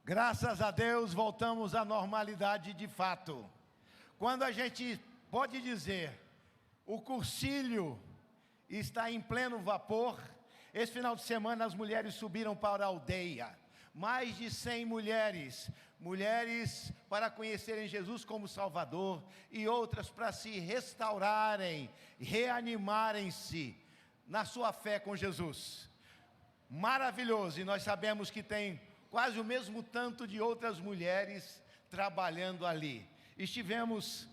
Graças a Deus voltamos à normalidade de fato. Quando a gente pode dizer, o cursilho está em pleno vapor. Esse final de semana as mulheres subiram para a aldeia. Mais de 100 mulheres para conhecerem Jesus como Salvador e outras para se restaurarem, reanimarem-se na sua fé com Jesus. Maravilhoso, e nós sabemos que tem quase o mesmo tanto de outras mulheres trabalhando ali. Estivemos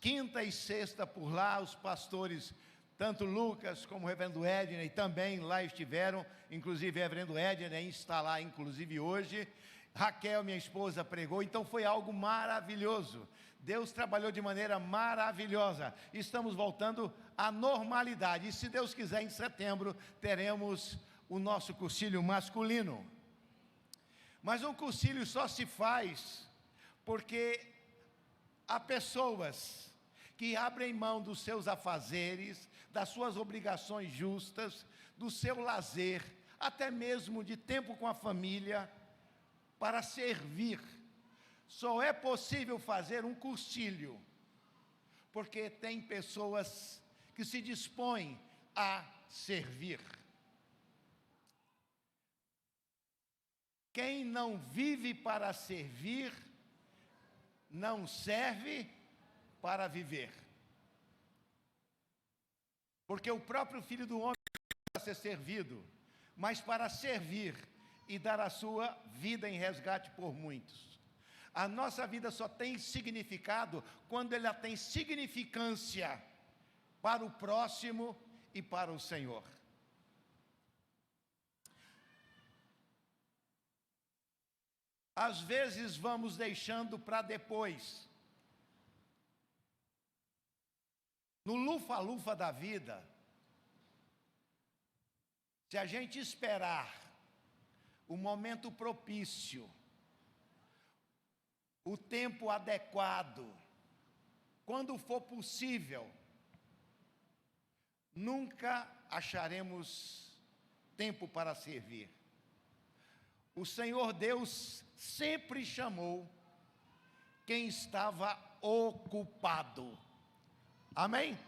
quinta e sexta por lá, os pastores, tanto Lucas como o reverendo Edney também lá estiveram, inclusive o reverendo Edney está lá, inclusive hoje. Raquel, minha esposa, pregou, então foi algo maravilhoso. Deus trabalhou de maneira maravilhosa. Estamos voltando à normalidade, e se Deus quiser, em setembro, teremos o nosso cursilho masculino. Mas um cursilho só se faz porque há pessoas que abrem mão dos seus afazeres, das suas obrigações justas, do seu lazer, até mesmo de tempo com a família, para servir. Só é possível fazer um cursilho porque tem pessoas que se dispõem a servir. Quem não vive para servir, não serve para viver. Porque o próprio Filho do Homem não para ser servido, mas para servir e dar a sua vida em resgate por muitos. A nossa vida só tem significado quando ela tem significância para o próximo e para o Senhor. Às vezes vamos deixando para depois. No lufa-lufa da vida, se a gente esperar o momento propício, o tempo adequado, quando for possível, nunca acharemos tempo para servir. O Senhor Deus sempre chamou quem estava ocupado. Amém?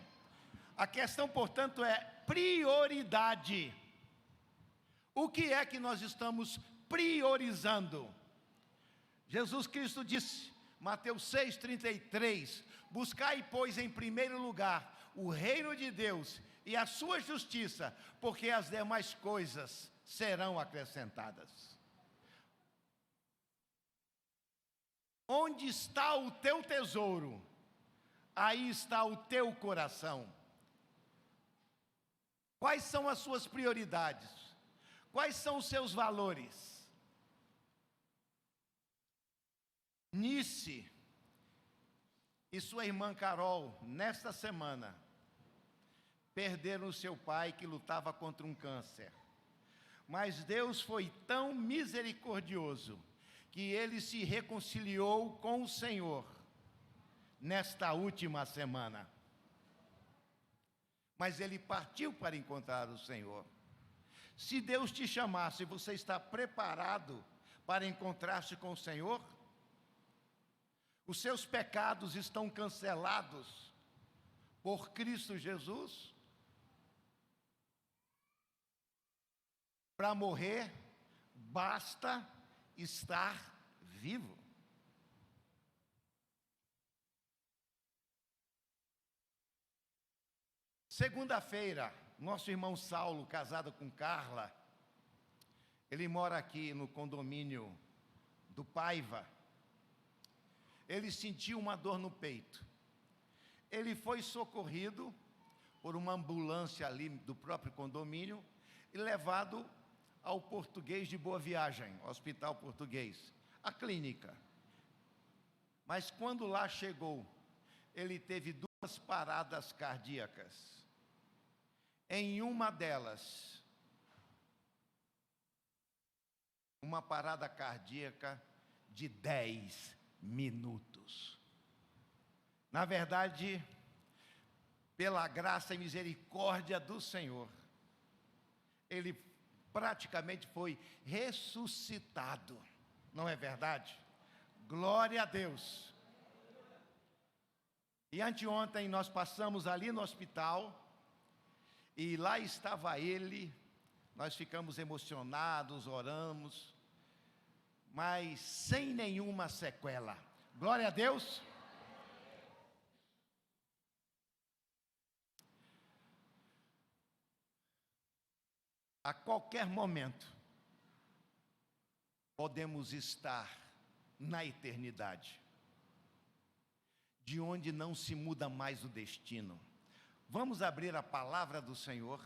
A questão, portanto, é prioridade. O que é que nós estamos priorizando? Jesus Cristo disse, Mateus 6,33, buscai, pois, em primeiro lugar o reino de Deus e a sua justiça, porque as demais coisas serão acrescentadas. Onde está o teu tesouro, aí está o teu coração. Quais são as suas prioridades? Quais são os seus valores? Nice e sua irmã Carol, nesta semana, perderam o seu pai que lutava contra um câncer. Mas Deus foi tão misericordioso que ele se reconciliou com o Senhor nesta última semana. Mas ele partiu para encontrar o Senhor. Se Deus te chamasse, você está preparado para encontrar-se com o Senhor? Os seus pecados estão cancelados por Cristo Jesus? Para morrer, basta estar vivo. Segunda-feira, nosso irmão Saulo, casado com Carla, ele mora aqui no condomínio do Paiva. Ele sentiu uma dor no peito. Ele foi socorrido por uma ambulância ali do próprio condomínio e levado ao Português de Boa Viagem, Hospital Português, a clínica. Mas quando lá chegou, ele teve duas paradas cardíacas. Em uma delas, uma parada cardíaca de 10 minutos. Na verdade, pela graça e misericórdia do Senhor, ele praticamente foi ressuscitado. Não é verdade? Glória a Deus. E anteontem nós passamos ali no hospital, e lá estava ele, nós ficamos emocionados, oramos, mas sem nenhuma sequela. Glória a Deus. A qualquer momento, podemos estar na eternidade, de onde não se muda mais o destino. Vamos abrir a palavra do Senhor.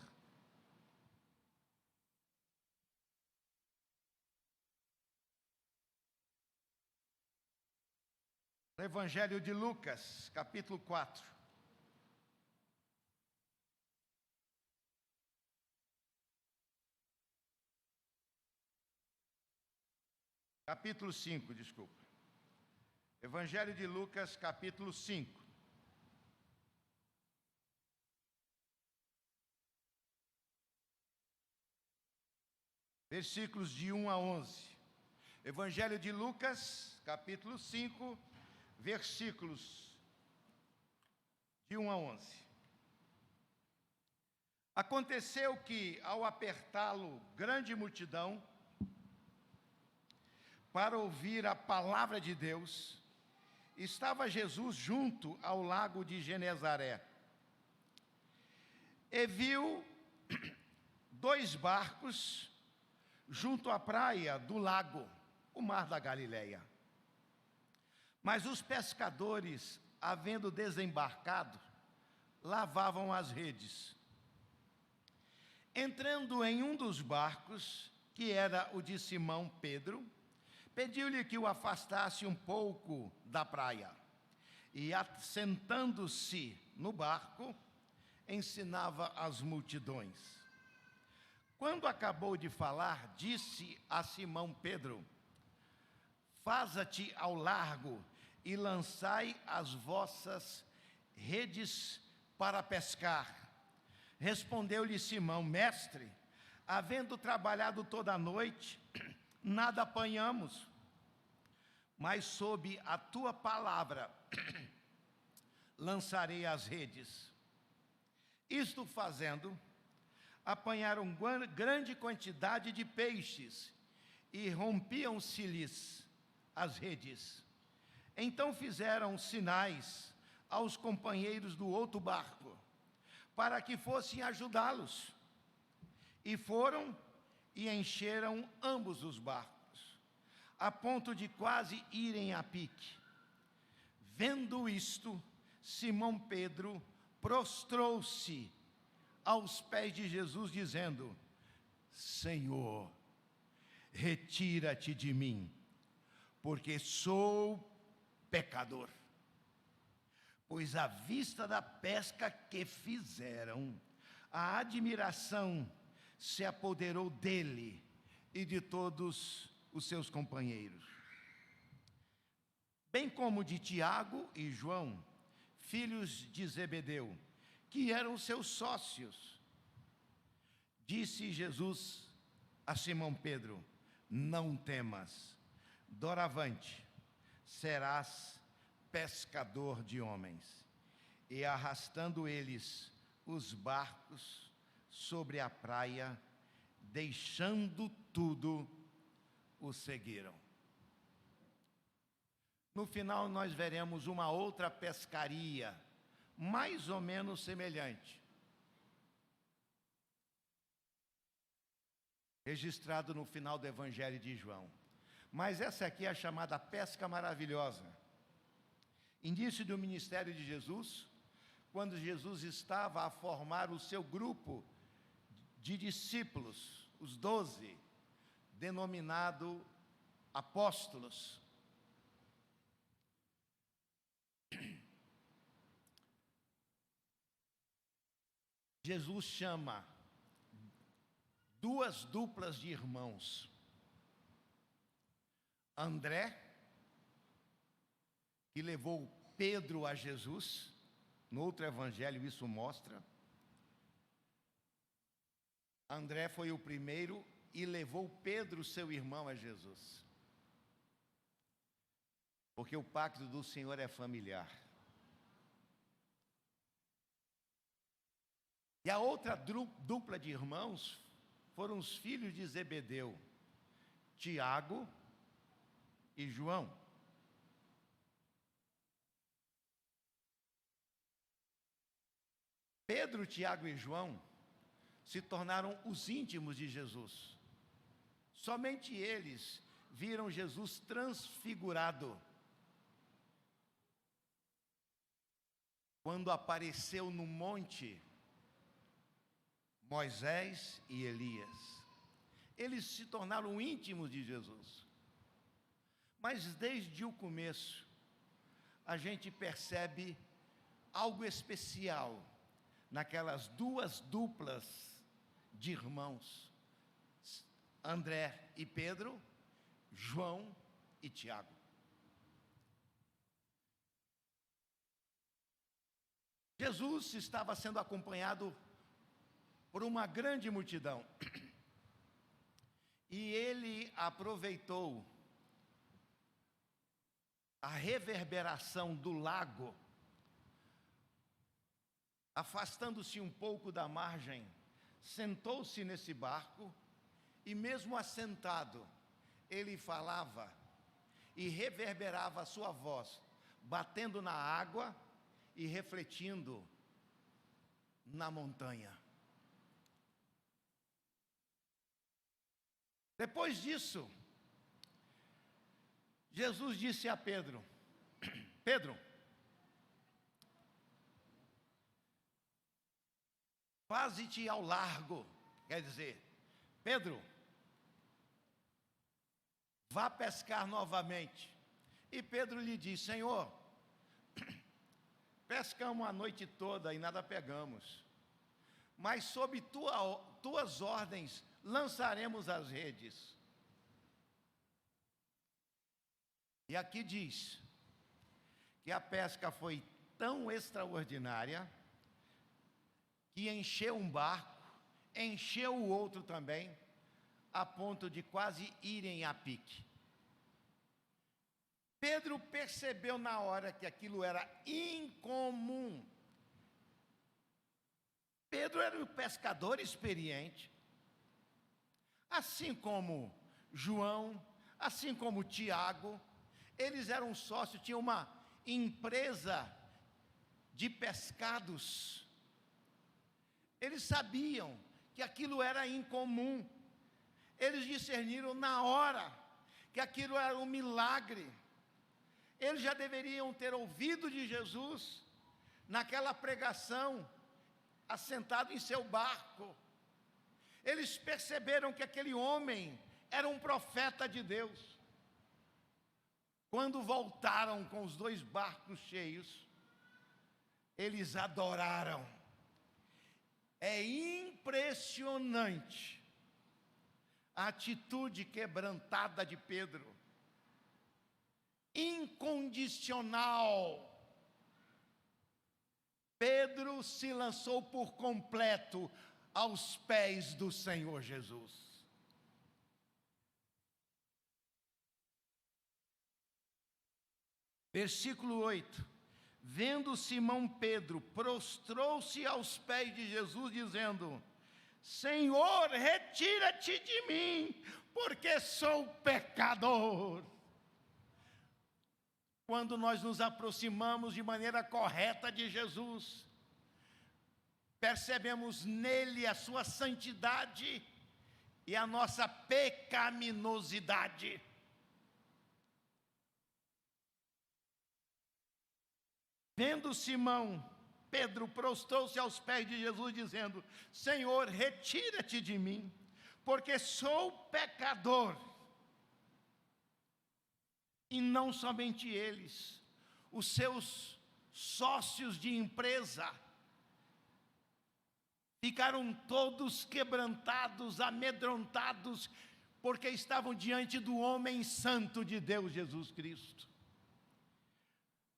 No Evangelho de Lucas, capítulo 4. Capítulo 5, desculpa. Evangelho de Lucas, capítulo 5. Versículos de 1 a 11. Evangelho de Lucas, capítulo 5, versículos de 1 a 11. Aconteceu que, ao apertá-lo grande multidão, para ouvir a palavra de Deus, estava Jesus junto ao lago de Genezaré. E viu 2 barcos junto à praia do lago, o mar da Galileia. Mas os pescadores, havendo desembarcado, lavavam as redes. Entrando em um dos barcos, que era o de Simão Pedro, pediu-lhe que o afastasse um pouco da praia. E, assentando-se no barco, ensinava as multidões. Quando acabou de falar, disse a Simão Pedro: faza-te ao largo e lançai as vossas redes para pescar. Respondeu-lhe Simão: mestre, havendo trabalhado toda a noite, nada apanhamos, mas sob a tua palavra lançarei as redes. Isto fazendo, apanharam grande quantidade de peixes e rompiam-se-lhes as redes. Então fizeram sinais aos companheiros do outro barco, para que fossem ajudá-los. E foram e encheram ambos os barcos, a ponto de quase irem a pique. Vendo isto, Simão Pedro prostrou-se aos pés de Jesus, dizendo: Senhor, retira-te de mim, porque sou pecador. Pois à vista da pesca que fizeram, a admiração se apoderou dele e de todos os seus companheiros, bem como de Tiago e João, filhos de Zebedeu, que eram seus sócios. Disse Jesus a Simão Pedro: não temas, doravante serás pescador de homens. E arrastando eles os barcos sobre a praia, deixando tudo, o seguiram. No final nós veremos uma outra pescaria, mais ou menos semelhante, registrado no final do Evangelho de João. Mas essa aqui é a chamada pesca maravilhosa. Início do ministério de Jesus, quando Jesus estava a formar o seu grupo de discípulos, os 12, denominado apóstolos. Jesus chama 2 duplas de irmãos. André, que levou Pedro a Jesus, no outro evangelho isso mostra. André foi o primeiro e levou Pedro, seu irmão, a Jesus. porque o pacto do Senhor é familiar. E a outra dupla de irmãos foram os filhos de Zebedeu, Tiago e João. Pedro, Tiago e João se tornaram os íntimos de Jesus. Somente eles viram Jesus transfigurado quando apareceu no monte Moisés e Elias. Eles se tornaram íntimos de Jesus. Mas desde o começo, a gente percebe algo especial naquelas duas duplas de irmãos, André e Pedro, João e Tiago. Jesus estava sendo acompanhado por uma grande multidão, e ele aproveitou a reverberação do lago, afastando-se um pouco da margem, sentou-se nesse barco, e mesmo assentado, ele falava e reverberava a sua voz, batendo na água e refletindo na montanha. Depois disso, Jesus disse a Pedro: Pedro, faze-te ao largo. Quer dizer, Pedro, vá pescar novamente. E Pedro lhe disse: Senhor, pescamos a noite toda e nada pegamos, mas sob tuas ordens lançaremos as redes. E aqui diz que a pesca foi tão extraordinária que encheu um barco, encheu o outro também, a ponto de quase irem a pique. Pedro percebeu na hora que aquilo era incomum. Pedro era um pescador experiente, assim como João, assim como Tiago. Eles eram sócios, tinham uma empresa de pescados. Eles sabiam que aquilo era incomum. Eles discerniram na hora que aquilo era um milagre. Eles já deveriam ter ouvido de Jesus naquela pregação, assentado em seu barco. Eles perceberam que aquele homem era um profeta de Deus. Quando voltaram com os 2 barcos cheios, eles adoraram. É impressionante a atitude quebrantada de Pedro, incondicional. Pedro se lançou por completo aos pés do Senhor Jesus. Versículo 8: vendo Simão Pedro, prostrou-se aos pés de Jesus, dizendo: Senhor, retira-te de mim, porque sou pecador. Quando nós nos aproximamos de maneira correta de Jesus, percebemos nele a sua santidade e a nossa pecaminosidade. Vendo Simão, Pedro prostrou-se aos pés de Jesus, dizendo: Senhor, retira-te de mim, porque sou pecador. E não somente eles, os seus sócios de empresa ficaram todos quebrantados, amedrontados, porque estavam diante do homem santo de Deus, Jesus Cristo.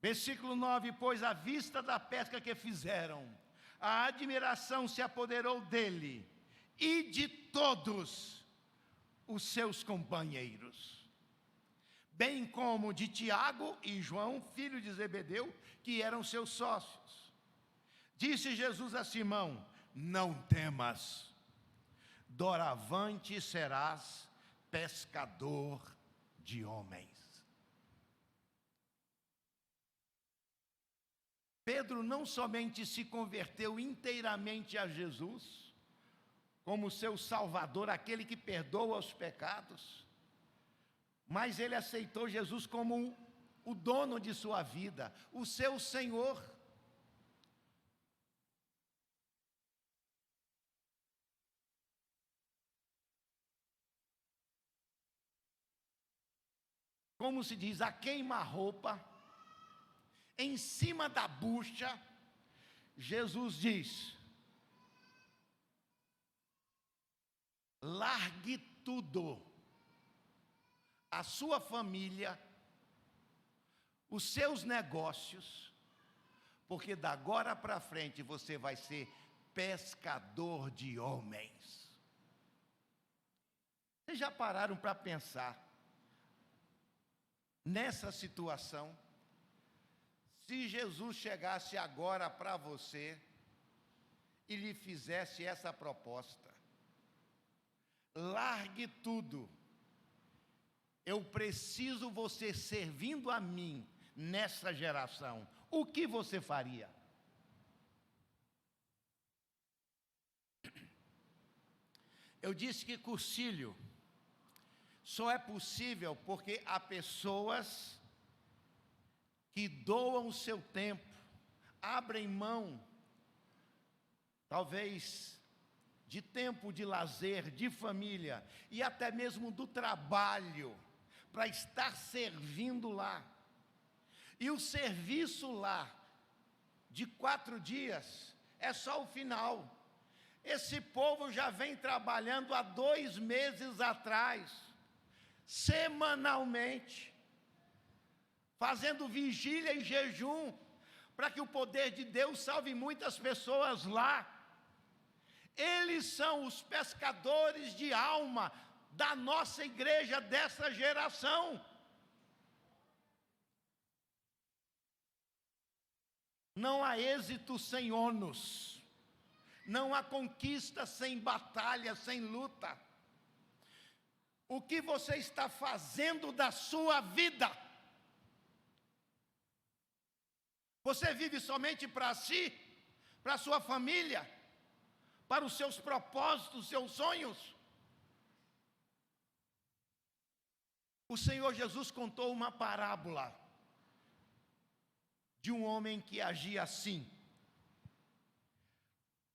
Versículo 9: pois à vista da pesca que fizeram, a admiração se apoderou dele e de todos os seus companheiros. bem como de Tiago e João, filho de Zebedeu, que eram seus sócios. Disse Jesus a Simão: não temas, doravante serás pescador de homens. Pedro não somente se converteu inteiramente a Jesus, como seu Salvador, aquele que perdoa os pecados, mas ele aceitou Jesus como o dono de sua vida, o seu Senhor. Como se diz, a queima-roupa, em cima da bucha, Jesus diz: largue tudo, a sua família, os seus negócios, porque da agora para frente você vai ser pescador de homens. Vocês já pararam para pensar nessa situação? Se Jesus chegasse agora para você e lhe fizesse essa proposta: largue tudo, eu preciso você servindo a mim nessa geração, o que você faria? Eu disse que cursilho só é possível porque há pessoas que doam o seu tempo, abrem mão, talvez, de tempo de lazer, de família, e até mesmo do trabalho, para estar servindo lá. E o serviço lá, de 4 dias, é só o final. Esse povo já vem trabalhando há 2 meses atrás, semanalmente, fazendo vigília e jejum, para que o poder de Deus salve muitas pessoas lá. Eles são os pescadores de alma da nossa igreja, dessa geração. Não há êxito sem ônus, não há conquista sem batalha, sem luta. O que você está fazendo da sua vida? Você vive somente para si, para a sua família, para os seus propósitos, seus sonhos? O Senhor Jesus contou uma parábola de um homem que agia assim.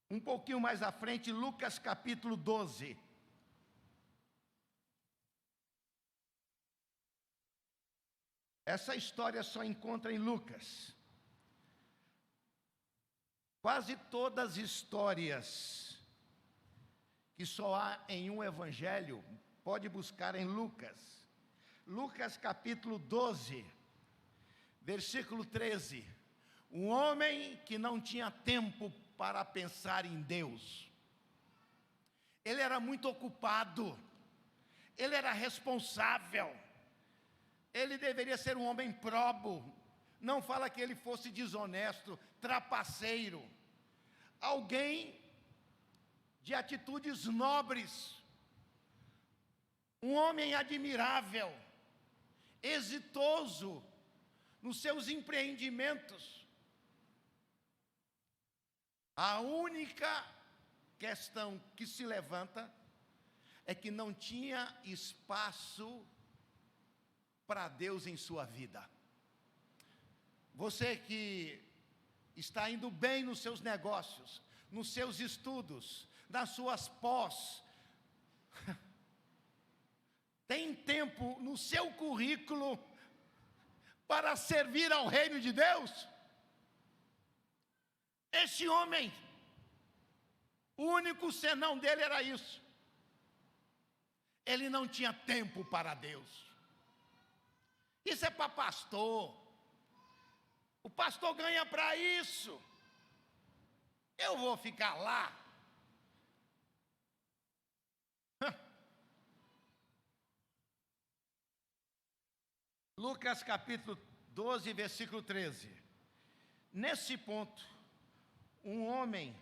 Um pouquinho mais à frente, Lucas capítulo 12. Essa história só encontra em Lucas. Quase todas as histórias que só há em um evangelho, pode buscar em Lucas. Lucas capítulo 12, versículo 13. Um homem que não tinha tempo para pensar em Deus. Ele era muito ocupado, ele era responsável, ele deveria ser um homem probo. Não fala que ele fosse desonesto, trapaceiro, alguém de atitudes nobres, um homem admirável, exitoso nos seus empreendimentos. A única questão que se levanta é que não tinha espaço para Deus em sua vida. Você que está indo bem nos seus negócios, nos seus estudos, nas suas pós, tem tempo no seu currículo para servir ao reino de Deus? Este homem, o único senão dele era isso. Ele não tinha tempo para Deus. Isso é para pastor. O pastor ganha para isso. Eu vou ficar lá. Lucas capítulo 12, versículo 13. Nesse ponto, um homem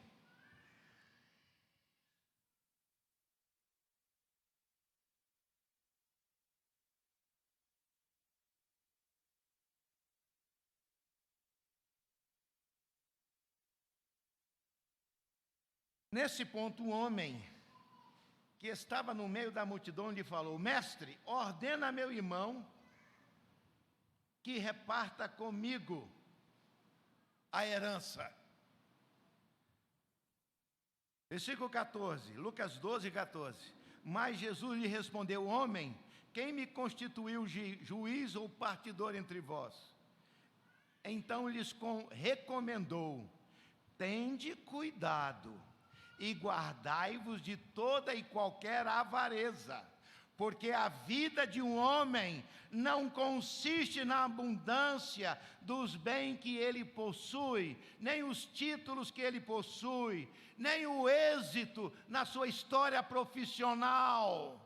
que estava no meio da multidão lhe falou: Mestre, ordena a meu irmão que reparta comigo a herança. Versículo 14, Lucas 12, 14. Mas Jesus lhe respondeu: Homem, quem me constituiu juiz ou partidor entre vós? Então lhes recomendou: tende cuidado e guardai-vos de toda e qualquer avareza, porque a vida de um homem não consiste na abundância dos bens que ele possui, nem os títulos que ele possui, nem o êxito na sua história profissional.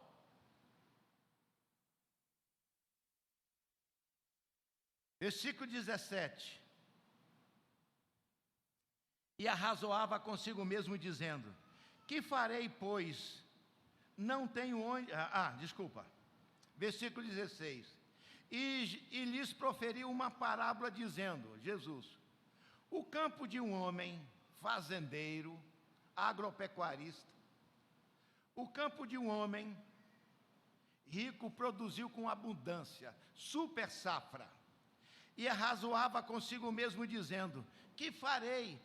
Versículo 17. E arrazoava consigo mesmo, dizendo: que farei, pois não tenho onde... Versículo 16. E lhes proferiu uma parábola, dizendo, Jesus: o campo de um homem fazendeiro, agropecuarista, o campo de um homem rico produziu com abundância, super safra. E arrazoava consigo mesmo, dizendo: que farei,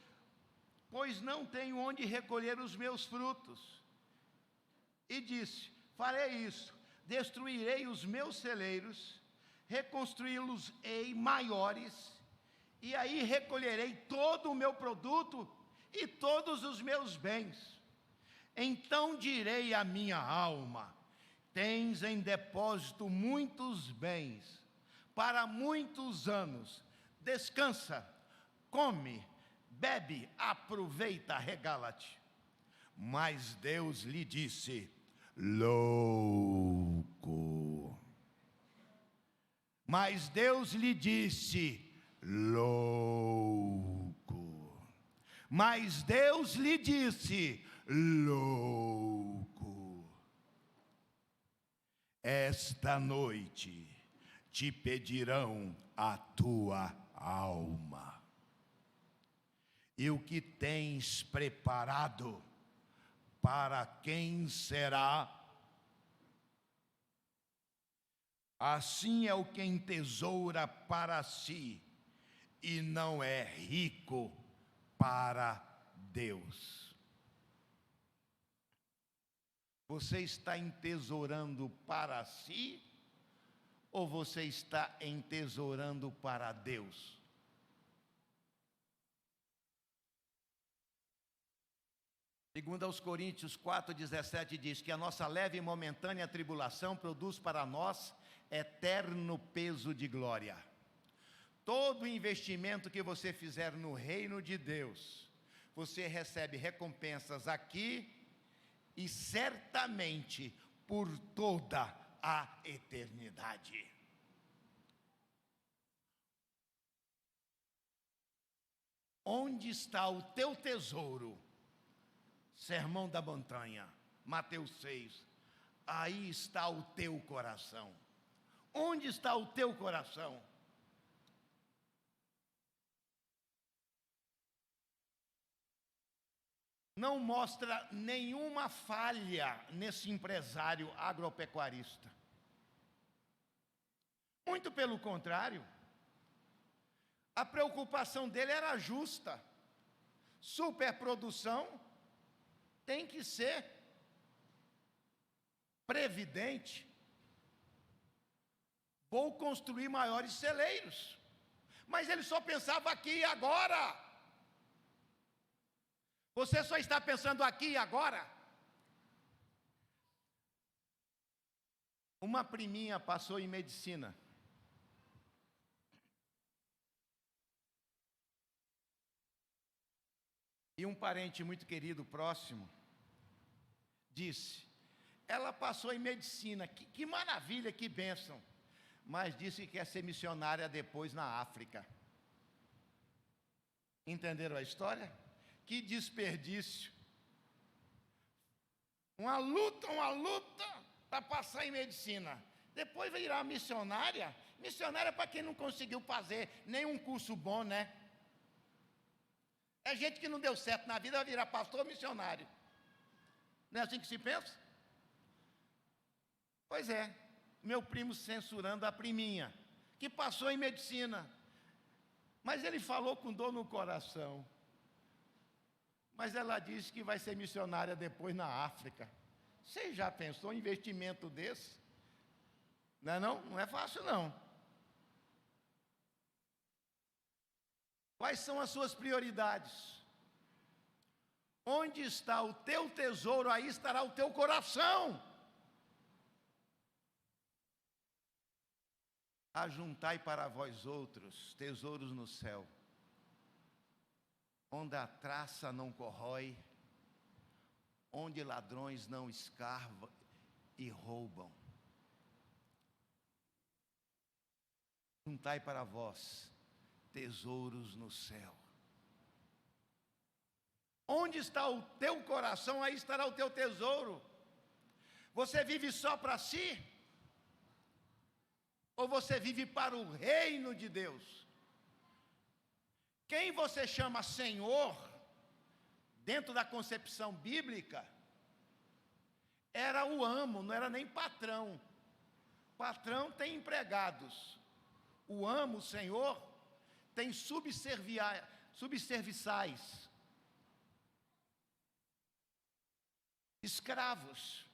pois não tenho onde recolher os meus frutos? E disse: farei isso, destruirei os meus celeiros, reconstruí-los-ei maiores, e aí recolherei todo o meu produto e todos os meus bens. Então direi à minha alma: tens em depósito muitos bens, para muitos anos, descansa, come, bebe, aproveita, regala-te. Mas Deus lhe disse: louco. Mas Deus lhe disse: louco. Mas Deus lhe disse: louco. Esta noite te pedirão a tua alma. E o que tens preparado, para quem será? Assim é o que entesoura para si e não é rico para Deus. Você está entesourando para si ou você está entesourando para Deus? Segundo aos Coríntios 4,17 diz que a nossa leve e momentânea tribulação produz para nós eterno peso de glória. Todo investimento que você fizer no reino de Deus, você recebe recompensas aqui e certamente por toda a eternidade. Onde está o teu tesouro? Sermão da Montanha, Mateus 6. Aí está o teu coração. Onde está o teu coração? Não mostra nenhuma falha nesse empresário agropecuarista. Muito pelo contrário, a preocupação dele era justa. Superprodução tem que ser previdente. Vou construir maiores celeiros. Mas ele só pensava aqui e agora. Você só está pensando aqui e agora? Uma priminha passou em medicina. E um parente muito querido, próximo, disse: ela passou em medicina, que maravilha, que bênção. mas disse que quer ser missionária depois na África. Entenderam a história? Que desperdício. Uma luta para passar em medicina. Depois vai virar missionária. Missionária para quem não conseguiu fazer nenhum curso bom, né? É gente que não deu certo na vida, vai virar pastor ou missionário. Não é assim que se pensa? Pois é, meu primo censurando a priminha, que passou em medicina. Mas ele falou com dor no coração. Mas ela disse que vai ser missionária depois na África. Você já pensou em investimento desse? Não é não? Não é fácil não. Quais são as suas prioridades? Onde está o teu tesouro, aí estará o teu coração. Ajuntai para vós outros tesouros no céu, onde a traça não corrói, onde ladrões não escarvam e roubam. Juntai para vós tesouros no céu. Onde está o teu coração, aí estará o teu tesouro. Você vive só para si? Ou você vive para o reino de Deus? Quem você chama Senhor, dentro da concepção bíblica, era o amo, não era nem patrão. Patrão tem empregados. O amo, o Senhor, tem subserviçais, escravos.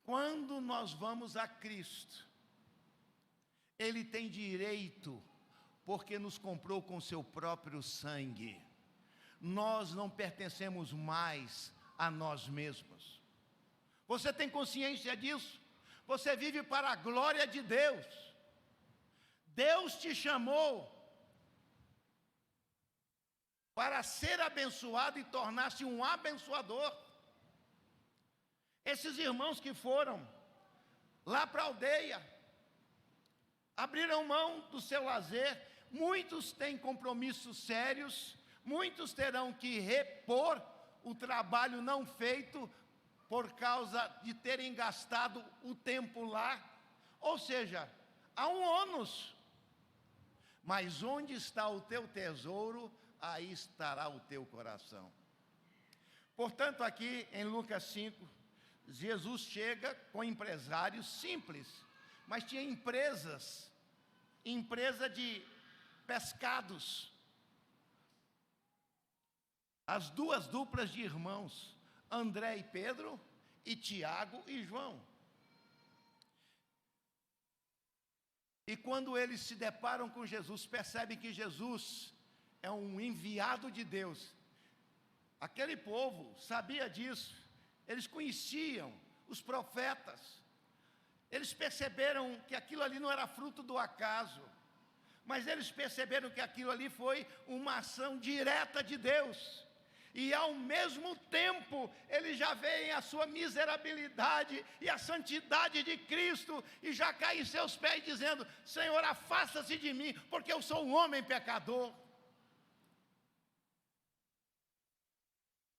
Quando nós vamos a Cristo, Ele tem direito, porque nos comprou com seu próprio sangue. Nós não pertencemos mais a nós mesmos. Você tem consciência disso? Você vive para a glória de Deus. Deus te chamou para ser abençoado e tornar-se um abençoador. Esses irmãos que foram lá para a aldeia, abriram mão do seu lazer, muitos têm compromissos sérios, muitos terão que repor o trabalho não feito por causa de terem gastado o tempo lá, ou seja, há um ônus. Mas onde está o teu tesouro, aí estará o teu coração. Portanto, aqui em Lucas 5, Jesus chega com empresários simples, mas tinha empresa de pescados. As duas duplas de irmãos, André e Pedro, e Tiago e João. E quando eles se deparam com Jesus, percebem que Jesus é um enviado de Deus. Aquele povo sabia disso, eles conheciam os profetas, eles perceberam que aquilo ali não era fruto do acaso, mas eles perceberam que aquilo ali foi uma ação direta de Deus. E ao mesmo tempo, eles já veem a sua miserabilidade e a santidade de Cristo, e já caem em seus pés dizendo: Senhor, afasta-se de mim, porque eu sou um homem pecador.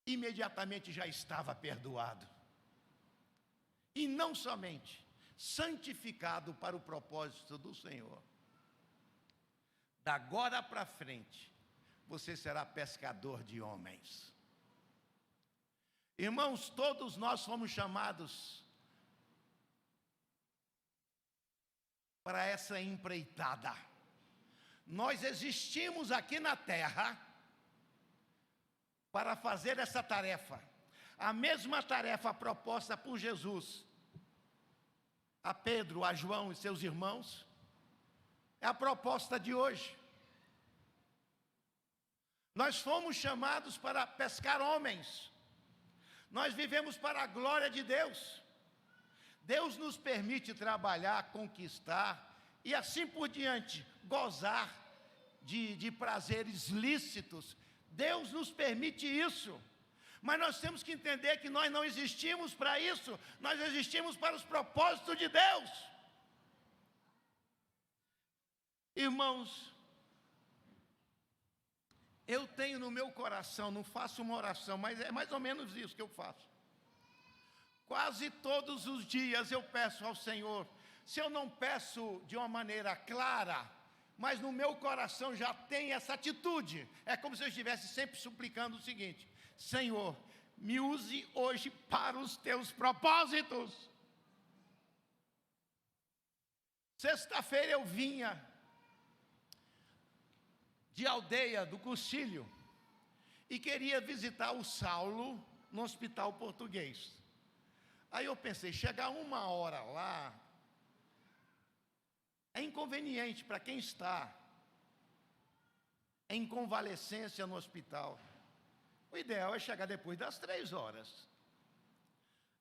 Imediatamente já estava perdoado. E não somente santificado para o propósito do Senhor. Da agora para frente, você será pescador de homens. Irmãos, todos nós fomos chamados para essa empreitada. Nós existimos aqui na terra para fazer essa tarefa. A mesma tarefa proposta por Jesus a Pedro, a João e seus irmãos, é a proposta de hoje. Nós fomos chamados para pescar homens. Nós vivemos para a glória de Deus. Deus nos permite trabalhar, conquistar e assim por diante, gozar de prazeres lícitos. Deus nos permite isso. Mas nós temos que entender que nós não existimos para isso. Nós existimos para os propósitos de Deus. Irmãos, eu tenho no meu coração, não faço uma oração, mas é mais ou menos isso que eu faço. Quase todos os dias eu peço ao Senhor. Se eu não peço de uma maneira clara, mas no meu coração já tem essa atitude, é como se eu estivesse sempre suplicando o seguinte: Senhor, me use hoje para os teus propósitos. Sexta-feira eu vinha de Aldeia do Cursilho e queria visitar o Saulo no hospital português. Aí eu pensei, chegar 1 hora lá é inconveniente para quem está em convalescência no hospital. O ideal é chegar depois das 3 horas.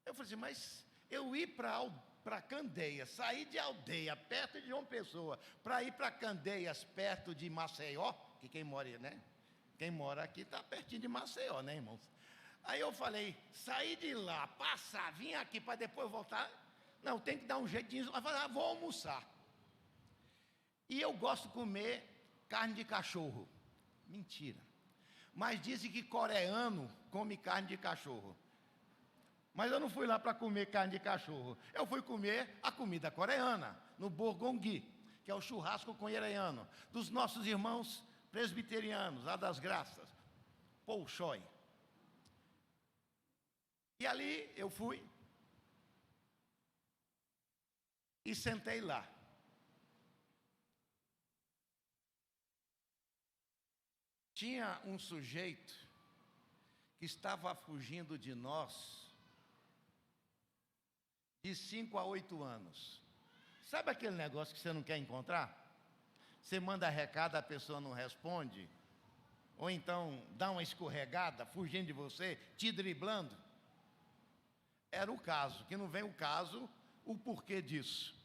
Eu falei assim, mas eu ir para Candeias, sair de Aldeia, perto de João Pessoa, para ir para Candeias, perto de Maceió, que quem mora, né? Quem mora aqui está pertinho de Maceió, né, irmãos? Aí eu falei, sair de lá, passar, vir aqui para depois voltar. Não, tem que dar um jeitinho. Eu falei, vou almoçar. E eu gosto de comer carne de cachorro. Mentira. Mas dizem que coreano come carne de cachorro. Mas eu não fui lá para comer carne de cachorro. Eu fui comer a comida coreana, no Borgongui, que é o churrasco coreano, dos nossos irmãos presbiterianos, lá das Graças, Polchói. E ali eu fui e sentei lá. Tinha um sujeito que estava fugindo de nós de 5 a 8 anos. Sabe aquele negócio que você não quer encontrar? Você manda recado, a pessoa não responde, ou então dá uma escorregada, fugindo de você, te driblando. Era o caso, que não vem o caso, o porquê disso.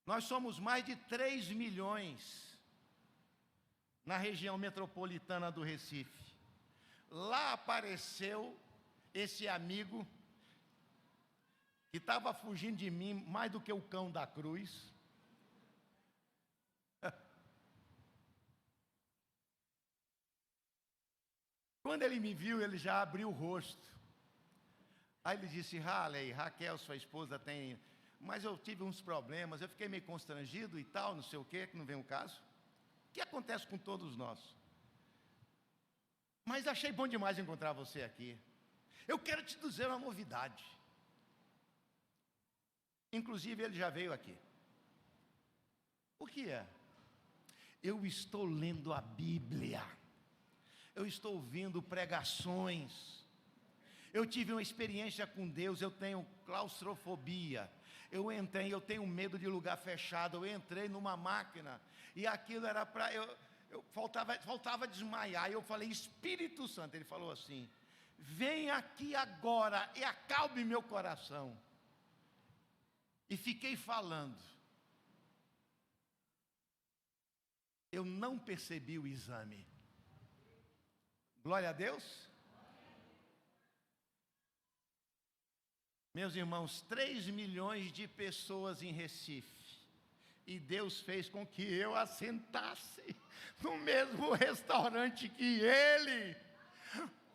Nós somos mais de 3 milhões na região metropolitana do Recife. Lá apareceu esse amigo que estava fugindo de mim mais do que o cão da cruz. Quando ele me viu, ele já abriu o rosto. Aí ele disse, Halley, Raquel, sua esposa tem... Mas eu tive uns problemas, eu fiquei meio constrangido e tal, não sei o quê, que não vem o caso. O que acontece com todos nós? Mas achei bom demais encontrar você aqui. Eu quero te dizer uma novidade. Inclusive, ele já veio aqui. O que é? Eu estou lendo a Bíblia. Eu estou ouvindo pregações. Eu tive uma experiência com Deus, eu tenho claustrofobia. Eu tenho medo de lugar fechado. Eu entrei numa máquina e aquilo era para... faltava desmaiar. Eu falei, Espírito Santo, ele falou assim, vem aqui agora e acalme meu coração. E fiquei falando. Eu não percebi o exame. Glória a Deus. Meus irmãos, 3 milhões de pessoas em Recife. E Deus fez com que eu assentasse no mesmo restaurante que ele.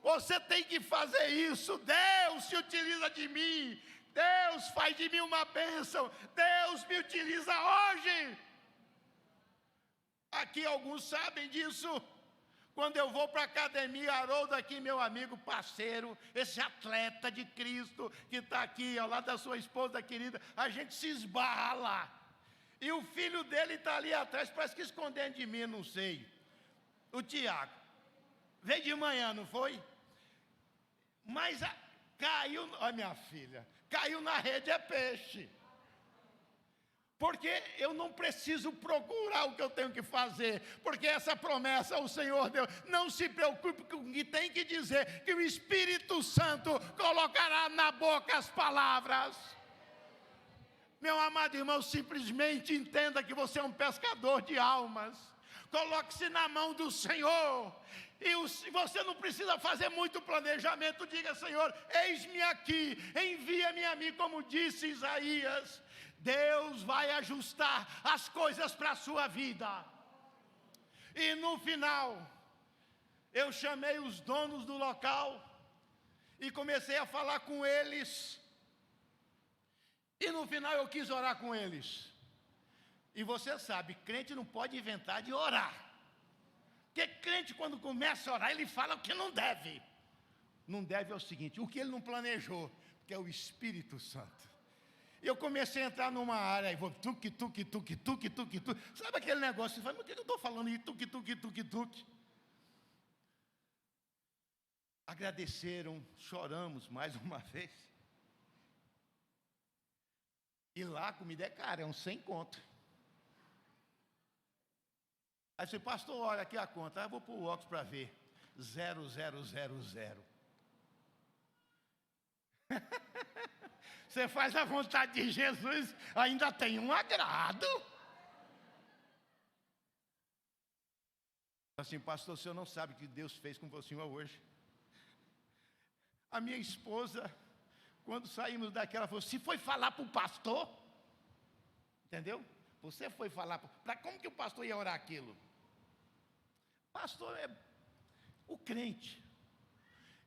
Você tem que fazer isso. Deus se utiliza de mim. Deus faz de mim uma bênção. Deus me utiliza hoje. Aqui alguns sabem disso. Quando eu vou para a academia, Haroldo aqui, meu amigo, parceiro, esse atleta de Cristo que está aqui, ao lado da sua esposa querida, a gente se esbarra lá. E o filho dele está ali atrás, parece que escondendo de mim, não sei. O Tiago. Veio de manhã, não foi? Mas caiu, olha minha filha, caiu na rede é peixe. Porque eu não preciso procurar o que eu tenho que fazer, porque essa promessa o Senhor deu. Não se preocupe com o que tem que dizer, que o Espírito Santo colocará na boca as palavras. Meu amado irmão, simplesmente entenda que você é um pescador de almas. Coloque-se na mão do Senhor. E você não precisa fazer muito planejamento. Diga, Senhor, eis-me aqui, envia-me a mim, como disse Isaías. Deus vai ajustar as coisas para a sua vida. E no final, eu chamei os donos do local e comecei a falar com eles. E no final eu quis orar com eles. E você sabe, crente não pode inventar de orar. Porque crente, quando começa a orar, ele fala o que não deve. Não deve é o seguinte, o que ele não planejou, que é o Espírito Santo. Eu comecei a entrar numa área, e vou tuque. Sabe aquele negócio, você fala, mas o que eu estou falando aí, tuque. Agradeceram, choramos mais uma vez. E lá a comida é cara, é uns 100 conto. Aí você, pastor, olha aqui a conta. Aí eu vou para o óculos para ver. 0,000. Você faz a vontade de Jesus, ainda tem um agrado. Assim, pastor, o senhor não sabe o que Deus fez com o senhor hoje. A minha esposa, quando saímos daquela, falou, se foi falar para o pastor, entendeu? Você foi falar, para como que o pastor ia orar aquilo? Pastor é o crente.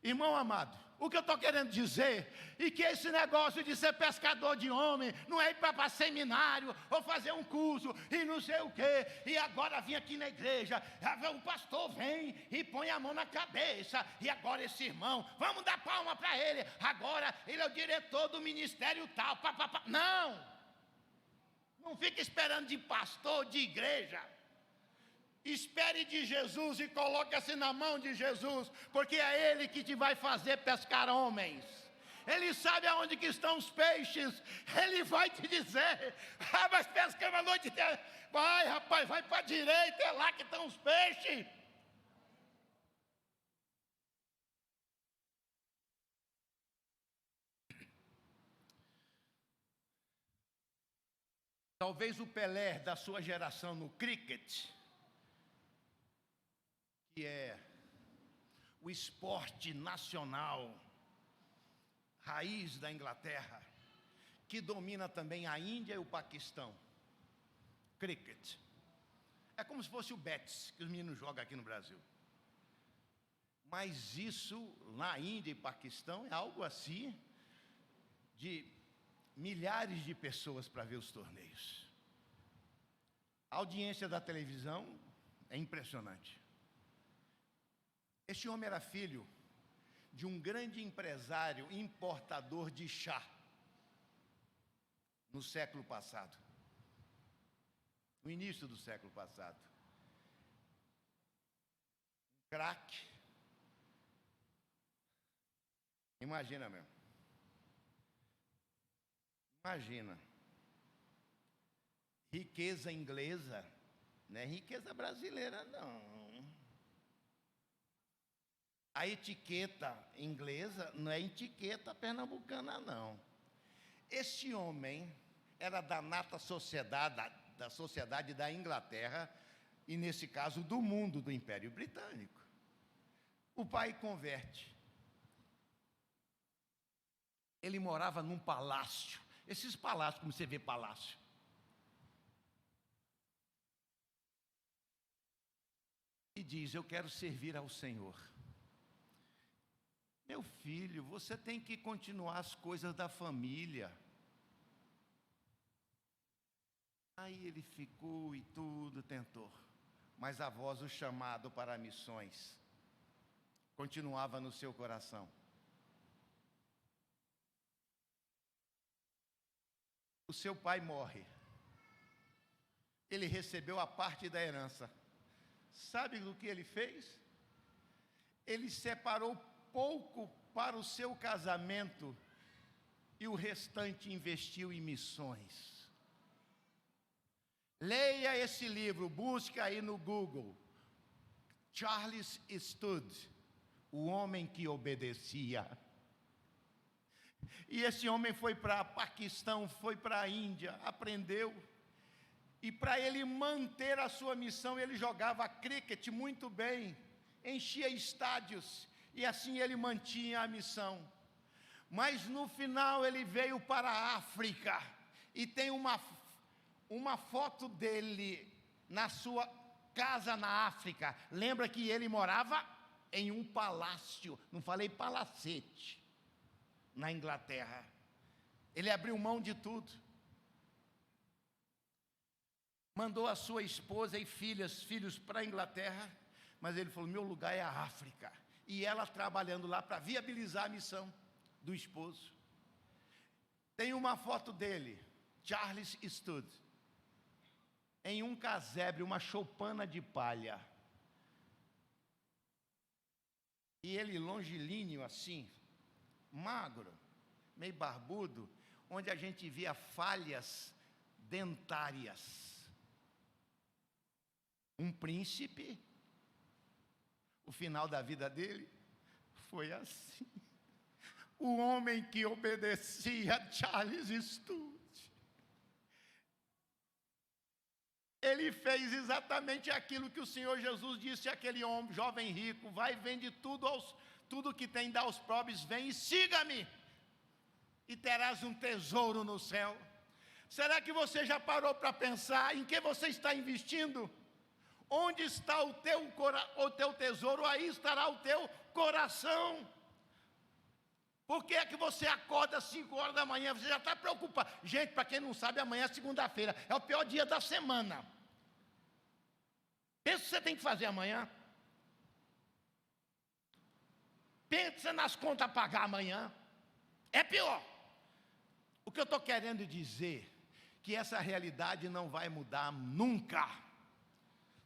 Irmão amado, o que eu estou querendo dizer, e que esse negócio de ser pescador de homem, não é ir para seminário, ou fazer um curso, e não sei o quê, e agora vim aqui na igreja, o pastor vem e põe a mão na cabeça, e agora esse irmão, vamos dar palma para ele, agora ele é o diretor do ministério tal, não fica esperando de pastor, de igreja. Espere de Jesus e coloque-se na mão de Jesus, porque é Ele que te vai fazer pescar homens. Ele sabe aonde que estão os peixes. Ele vai te dizer, mas pescamos a noite inteira. Vai, rapaz, vai para a direita, é lá que estão os peixes. Talvez o Pelé da sua geração no cricket, que é o esporte nacional, raiz da Inglaterra, que domina também a Índia e o Paquistão. Cricket. É como se fosse o Betis, que os meninos jogam aqui no Brasil. Mas isso, na Índia e Paquistão, é algo assim, de milhares de pessoas para ver os torneios. A audiência da televisão é impressionante. Este homem era filho de um grande empresário importador de chá no século passado, no início do século passado. Um craque. Imagina mesmo. Imagina. Riqueza inglesa, não é riqueza brasileira, não. A etiqueta inglesa não é etiqueta pernambucana, não. Esse homem era da nata sociedade da Inglaterra, e nesse caso do mundo, do Império Britânico. O pai converte. Ele morava num palácio. Esses palácios, como você vê palácio. E diz, eu quero servir ao Senhor. Meu filho, você tem que continuar as coisas da família. Aí ele ficou e tudo tentou. Mas a voz, o chamado para missões, continuava no seu coração. O seu pai morre. Ele recebeu a parte da herança. Sabe o que ele fez? Ele separou pouco para o seu casamento e o restante investiu em missões. Leia esse livro, busque aí no Google. Charles Studd, o homem que obedecia. E esse homem foi para Paquistão, foi para a Índia, aprendeu. E para ele manter a sua missão, ele jogava cricket muito bem, enchia estádios, e assim ele mantinha a missão. Mas no final ele veio para a África, e tem uma foto dele na sua casa na África. Lembra que ele morava em um palácio, não falei palacete, na Inglaterra. Ele abriu mão de tudo. Mandou a sua esposa e filhos para a Inglaterra, mas ele falou: meu lugar é a África. E ela trabalhando lá para viabilizar a missão do esposo. Tem uma foto dele, Charles Studd, em um casebre, uma choupana de palha. E ele longilíneo assim, magro, meio barbudo, onde a gente via falhas dentárias. Um príncipe, o final da vida dele foi assim. O homem que obedecia a Charles Studd, ele fez exatamente aquilo que o Senhor Jesus disse àquele homem, jovem rico: vai, vende tudo que tem, dá aos pobres, vem e siga-me, e terás um tesouro no céu. Será que você já parou para pensar em que você está investindo? Onde está o teu tesouro, aí estará o teu coração. Por que é que você acorda às 5 horas da manhã? Você já está preocupado. Gente, para quem não sabe, amanhã é segunda-feira, é o pior dia da semana. Pensa o que você tem que fazer amanhã. Pensa nas contas a pagar amanhã. É pior. O que eu estou querendo dizer, que essa realidade não vai mudar nunca.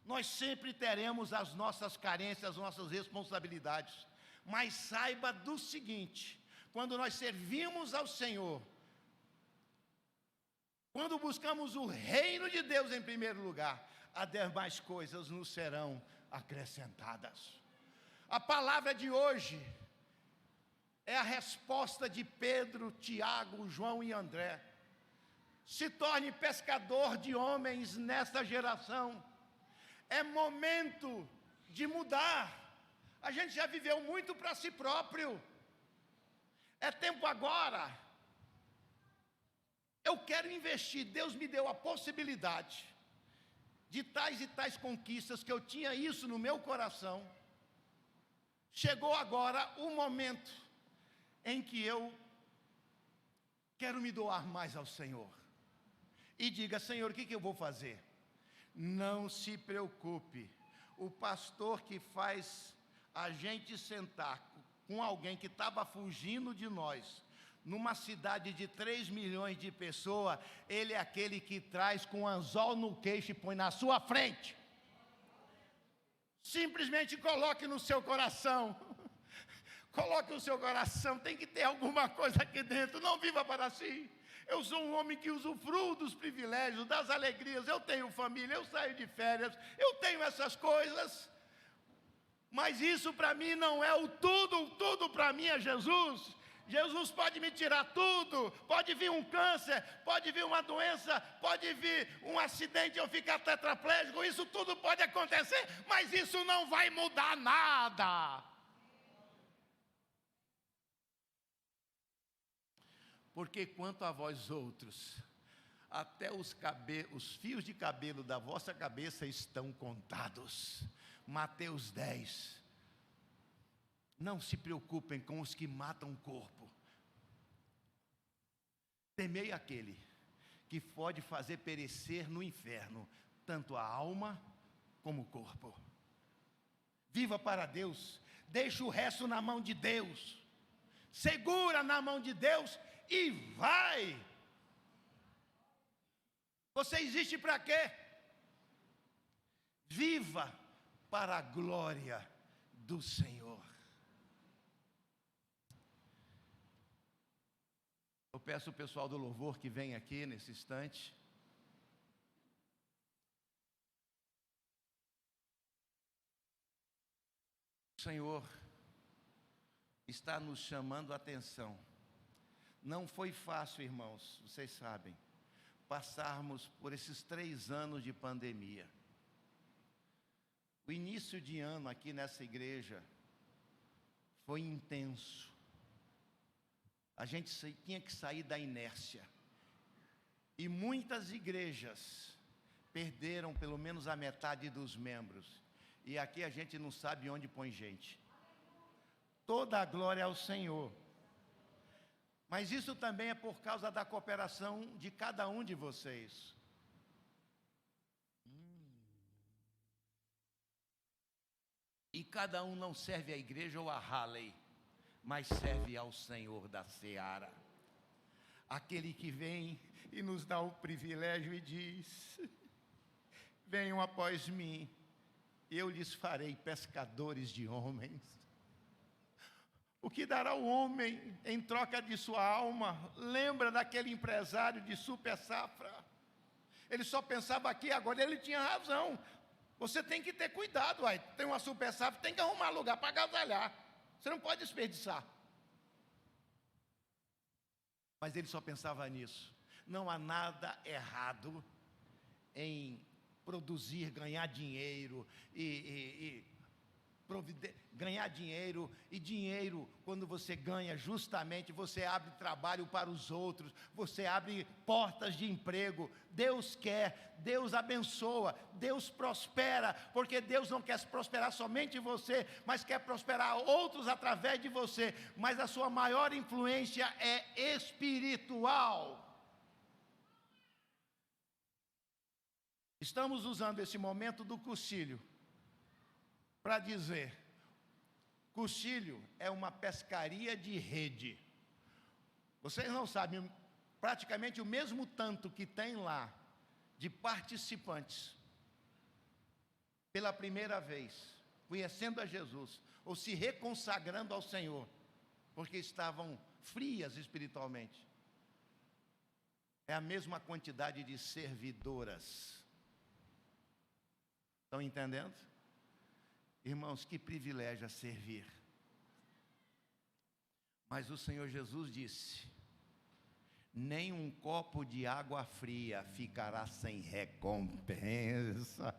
Nós sempre teremos as nossas carências, as nossas responsabilidades. Mas saiba do seguinte: quando nós servimos ao Senhor, quando buscamos o reino de Deus em primeiro lugar, as demais coisas nos serão acrescentadas. A palavra de hoje é a resposta de Pedro, Tiago, João e André. Se torne pescador de homens nesta geração. É momento de mudar. A gente já viveu muito para si próprio. É tempo agora. Eu quero investir. Deus me deu a possibilidade de tais e tais conquistas, que eu tinha isso no meu coração. Chegou agora o momento em que eu quero me doar mais ao Senhor. E diga: Senhor, o que eu vou fazer? Não se preocupe. O pastor que faz a gente sentar com alguém que estava fugindo de nós, numa cidade de 3 milhões de pessoas, ele é aquele que traz com um anzol no queixo e põe na sua frente. Simplesmente coloque no seu coração. Coloque no seu coração, tem que ter alguma coisa aqui dentro, não viva para si. Eu sou um homem que usufruo dos privilégios, das alegrias, eu tenho família, eu saio de férias, eu tenho essas coisas, mas isso para mim não é o tudo para mim é Jesus. Jesus pode me tirar tudo, pode vir um câncer, pode vir uma doença, pode vir um acidente, eu ficar tetraplégico, isso tudo pode acontecer, mas isso não vai mudar nada. Porque quanto a vós outros, até os fios de cabelo da vossa cabeça estão contados. Mateus 10. Não se preocupem com os que matam o corpo. Temei aquele que pode fazer perecer no inferno tanto a alma como o corpo. Viva para Deus, deixa o resto na mão de Deus. Segura na mão de Deus e vai. Você existe para quê? Viva para a glória do Senhor. Eu peço ao pessoal do louvor que vem aqui nesse instante. O Senhor está nos chamando a atenção. Não foi fácil, irmãos, vocês sabem, passarmos por esses 3 anos de pandemia. O início de ano aqui nessa igreja foi intenso. A gente tinha que sair da inércia. E muitas igrejas perderam pelo menos a metade dos membros. E aqui a gente não sabe onde põe gente. Toda a glória ao Senhor. Mas isso também é por causa da cooperação de cada um de vocês. E cada um não serve à igreja ou a Halley, mas serve ao Senhor da Seara. Aquele que vem e nos dá o privilégio e diz: venham após mim, eu lhes farei pescadores de homens. O que dará o homem em troca de sua alma? Lembra daquele empresário de super safra? Ele só pensava aqui, agora ele tinha razão. Você tem que ter cuidado, tem uma super safra, tem que arrumar lugar para agasalhar. Você não pode desperdiçar. Mas ele só pensava nisso. Não há nada errado em produzir, ganhar dinheiro ganhar dinheiro, e dinheiro, quando você ganha, justamente você abre trabalho para os outros, você abre portas de emprego. Deus quer, Deus abençoa, Deus prospera, porque Deus não quer prosperar somente você, mas quer prosperar outros através de você. Mas a sua maior influência é espiritual. Estamos usando esse momento do cursilho para dizer: cursilho é uma pescaria de rede. Vocês não sabem, praticamente o mesmo tanto que tem lá de participantes pela primeira vez, conhecendo a Jesus, ou se reconsagrando ao Senhor, porque estavam frias espiritualmente, é a mesma quantidade de servidoras. Estão entendendo? Irmãos, que privilégio a servir. Mas o Senhor Jesus disse: nem um copo de água fria ficará sem recompensa.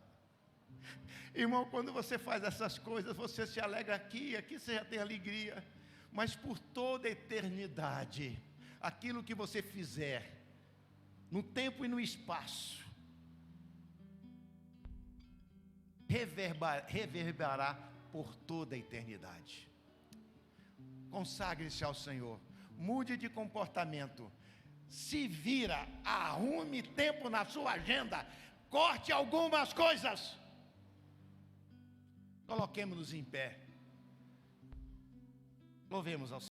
Irmão, quando você faz essas coisas, você se alegra aqui você já tem alegria. Mas por toda a eternidade, aquilo que você fizer, no tempo e no espaço, reverberará por toda a eternidade. Consagre-se ao Senhor, mude de comportamento, se vira, arrume tempo na sua agenda, corte algumas coisas. Coloquemos-nos em pé, louvemos ao Senhor.